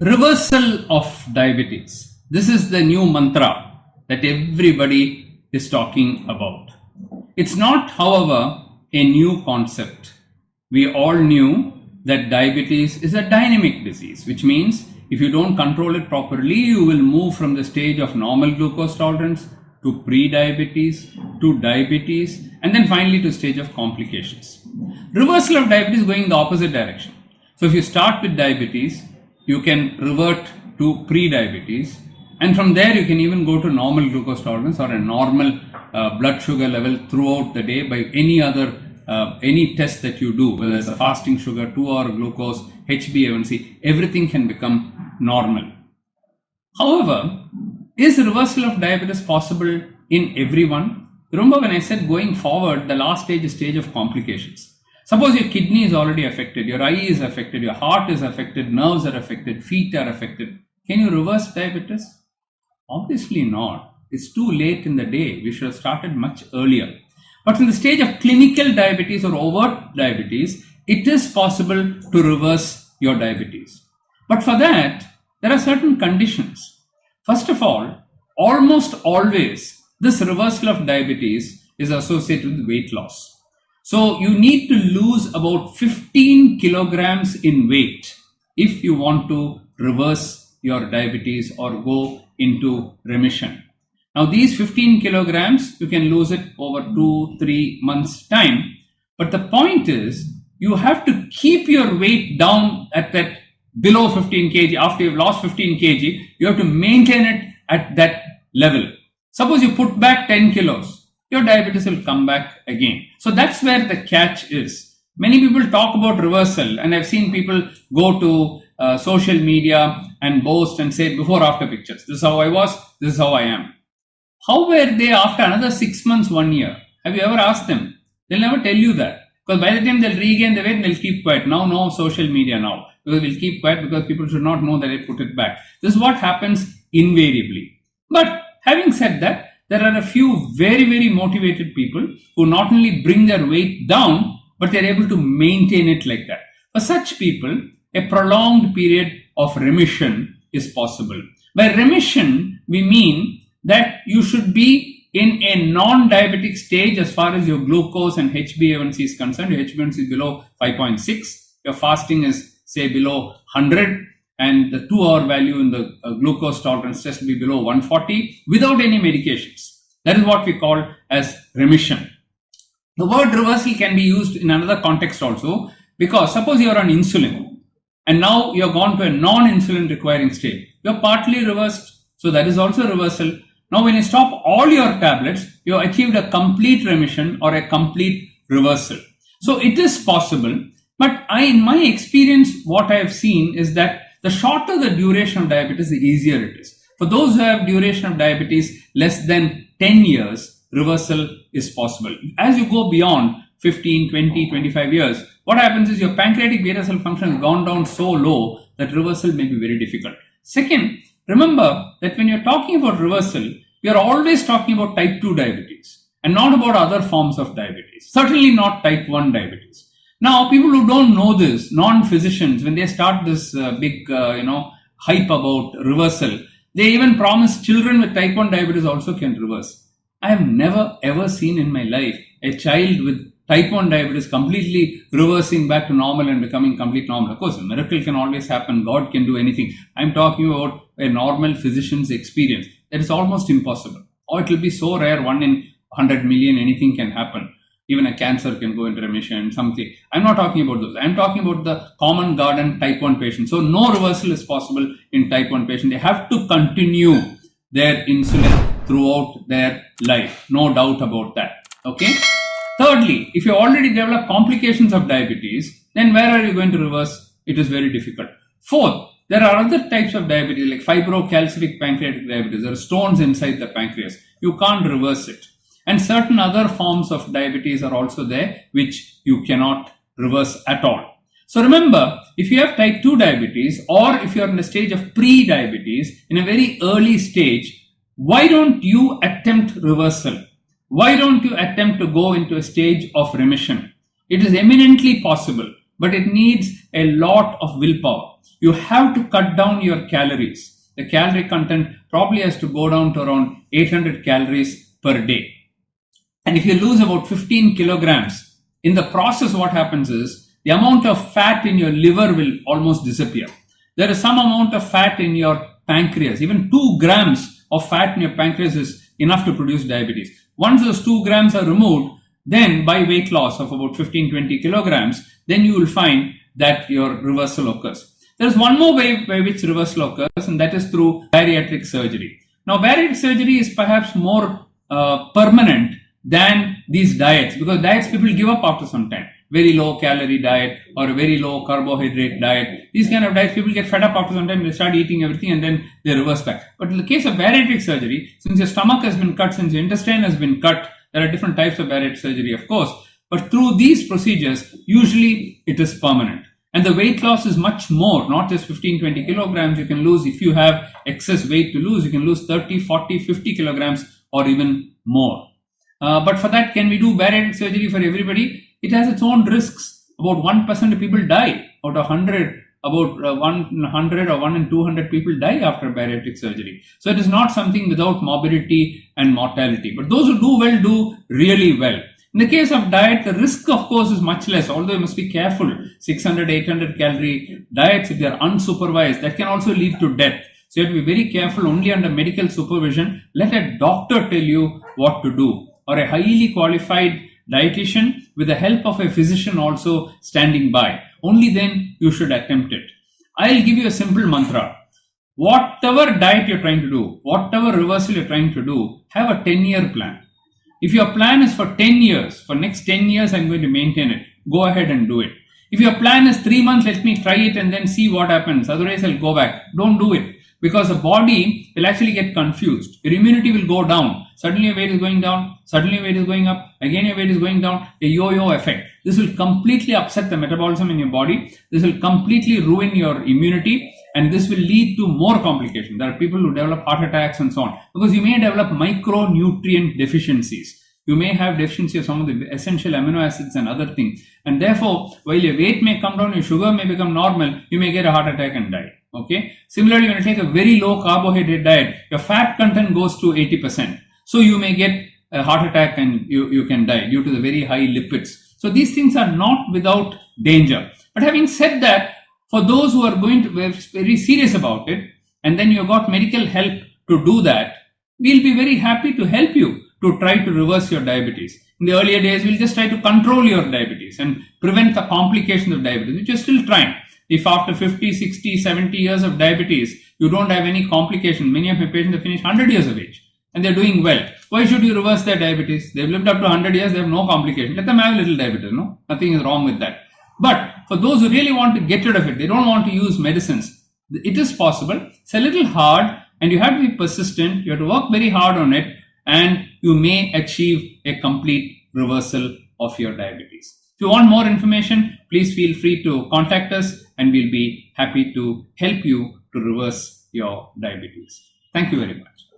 Reversal of diabetes. This is the new mantra that everybody is talking about. It's not, however, a new concept. We all knew that diabetes is a dynamic disease, which means if you don't control it properly, you will move from the stage of normal glucose tolerance to pre-diabetes, to diabetes, and then finally to stage of complications. Reversal of diabetes is going in the opposite direction. So if you start with diabetes, you can revert to pre-diabetes, and from there you can even go to normal glucose tolerance or a normal blood sugar level throughout the day by any test that you do, whether it's a fasting sugar, 2-hour glucose, HbA1c, everything can become normal. However, is reversal of diabetes possible in everyone? Remember when I said going forward, the last stage is stage of complications. Suppose your kidney is already affected, your eye is affected, your heart is affected, nerves are affected, feet are affected. Can you reverse diabetes? Obviously not. It's too late in the day. We should have started much earlier. But in the stage of clinical diabetes or overt diabetes, it is possible to reverse your diabetes. But for that, there are certain conditions. First of all, almost always this reversal of diabetes is associated with weight loss. So you need to lose about 15 kilograms in weight if you want to reverse your diabetes or go into remission. Now these 15 kilograms, you can lose it over 2-3 months time. But the point is, you have to keep your weight down at that below 15 kg. After you've lost 15 kg, you have to maintain it at that level. Suppose you put back 10 kilos, your diabetes will come back again. So that's where the catch is. Many people talk about reversal, and I've seen people go to social media and boast and say before after pictures. This is how I was, this is how I am. How were they after another 6 months, 1 year? Have you ever asked them? They'll never tell you that. Because by the time they'll regain the weight, they'll keep quiet. Now, no social media now. Because we'll keep quiet because people should not know that they put it back. This is what happens invariably. But having said that, there are a few very, very motivated people who not only bring their weight down, but they're able to maintain it like that. For such people, a prolonged period of remission is possible. By remission, we mean that you should be in a non-diabetic stage as far as your glucose and HbA1c is concerned. Your HbA1c is below 5.6. Your fasting is, say, below 100. And the 2-hour value in the glucose tolerance test will be below 140 without any medications. That is what we call as remission. The word reversal can be used in another context also, because suppose you are on insulin and now you have gone to a non-insulin requiring state. You are partly reversed, so that is also reversal. Now when you stop all your tablets, you have achieved a complete remission or a complete reversal. So it is possible, but in my experience, what I have seen is that the shorter the duration of diabetes, the easier it is. For those who have duration of diabetes less than 10 years, reversal is possible. As you go beyond 15, 20, 25 years, what happens is your pancreatic beta cell function has gone down so low that reversal may be very difficult. Second, remember that when you're talking about reversal, you're always talking about type 2 diabetes and not about other forms of diabetes. Certainly not type 1 diabetes. Now, people who don't know this, non-physicians, when they start this big, hype about reversal, they even promise children with type 1 diabetes also can reverse. I have never ever seen in my life a child with type 1 diabetes completely reversing back to normal and becoming complete normal. Of course, a miracle can always happen. God can do anything. I'm talking about a normal physician's experience. That is almost impossible. Or it will be so rare, 1 in 100 million, anything can happen. Even a cancer can go into remission, something. I'm not talking about those. I'm talking about the common garden type 1 patient. So no reversal is possible in type 1 patient. They have to continue their insulin throughout their life. No doubt about that. Okay. Thirdly, if you already develop complications of diabetes, then where are you going to reverse? It is very difficult. Fourth, there are other types of diabetes like fibrocalcific pancreatic diabetes. There are stones inside the pancreas. You can't reverse it. And certain other forms of diabetes are also there, which you cannot reverse at all. So remember, if you have type 2 diabetes or if you're in the stage of pre-diabetes, in a very early stage, why don't you attempt reversal? Why don't you attempt to go into a stage of remission? It is eminently possible. but it needs a lot of willpower. You have to cut down your calories. The calorie content probably has to go down to around 800 calories per day. And if you lose about 15 kilograms, in the process, what happens is the amount of fat in your liver will almost disappear. There is some amount of fat in your pancreas. Even 2 grams of fat in your pancreas is enough to produce diabetes. Once those 2 grams are removed, then by weight loss of about 15-20 kilograms, then you will find that your reversal occurs. There is one more way by which reversal occurs, and that is through bariatric surgery. Now, bariatric surgery is perhaps more permanent than these diets, because diets people give up after some time. Very low calorie diet or a very low carbohydrate diet. These kind of diets, people get fed up after some time, they start eating everything and then they reverse back. But in the case of bariatric surgery, since your stomach has been cut, since your intestine has been cut, there are different types of bariatric surgery, of course. But through these procedures, usually it is permanent. And the weight loss is much more, not just 15-20 kilograms. You can lose, if you have excess weight to lose, you can lose 30, 40, 50 kilograms or even more. But for that, can we do bariatric surgery for everybody? It has its own risks. About 1% of people die. Out of 100, about 100 or 1 in 200 people die after bariatric surgery. So it is not something without morbidity and mortality. But those who do well do really well. In the case of diet, the risk, of course, is much less, although you must be careful. 600, 800 calorie diets, if they are unsupervised, that can also lead to death. So you have to be very careful. Only under medical supervision. Let a doctor tell you what to do, or a highly qualified dietitian with the help of a physician also standing by. Only then you should attempt it. I'll give you a simple mantra. Whatever diet you're trying to do, whatever reversal you're trying to do, have a 10-year plan. If your plan is for 10 years, for next 10 years I'm going to maintain it, go ahead and do it. If your plan is 3 months, let me try it and then see what happens. Otherwise I'll go back. Don't do it. Because the body will actually get confused. Your immunity will go down. Suddenly your weight is going down. Suddenly your weight is going up. Again your weight is going down. A yo-yo effect. This will completely upset the metabolism in your body. This will completely ruin your immunity. And this will lead to more complications. There are people who develop heart attacks and so on. Because you may develop micronutrient deficiencies. You may have deficiency of some of the essential amino acids and other things. And therefore, while your weight may come down, your sugar may become normal, you may get a heart attack and die. Okay. Similarly, when you take a very low carbohydrate diet, your fat content goes to 80%. So you may get a heart attack and you can die due to the very high lipids. So these things are not without danger. But having said that, for those who are going to be very serious about it, and then you got medical help to do that, we'll be very happy to help you to try to reverse your diabetes. In the earlier days, we'll just try to control your diabetes and prevent the complications of diabetes, which you're still trying. If after 50, 60, 70 years of diabetes, you don't have any complication, many of my patients have finished 100 years of age and they're doing well. Why should you reverse their diabetes? They've lived up to 100 years, they have no complication. Let them have a little diabetes, no? Nothing is wrong with that. But for those who really want to get rid of it, they don't want to use medicines. It is possible. It's a little hard and you have to be persistent. You have to work very hard on it and you may achieve a complete reversal of your diabetes. If you want more information, please feel free to contact us and we'll be happy to help you to reverse your diabetes. Thank you very much.